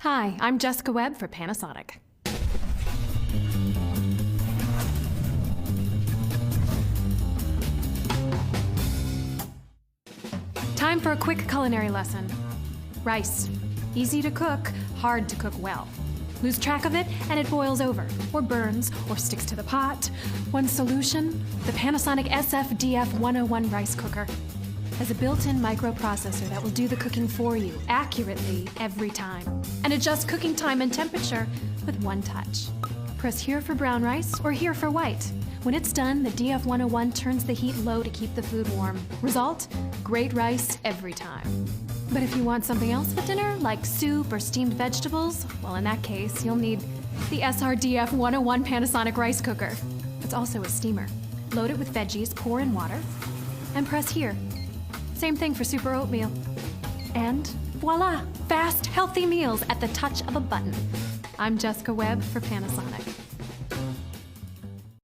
Hi, I'm Jessica Webb for Panasonic. Time for a quick culinary lesson. Rice. Easy to cook, hard to cook well. Lose track of it and it boils over, or burns, or sticks to the pot. One solution, the Panasonic SR-DF101 rice cooker. Has a built-in microprocessor that will do the cooking for you accurately every time, and adjust cooking time and temperature with one touch. Press here for brown rice or here for white. When it's done, the DF101 turns the heat low to keep the food warm. Result? Great rice every time. But if you want something else for dinner, like soup or steamed vegetables, well, in that case, you'll need the SR-DF101 Panasonic rice cooker. It's also a steamer. Load it with veggies, pour in water, and press here. Same thing for soup or oatmeal. And voila, fast, healthy meals at the touch of a button. I'm Jessica Webb for Panasonic.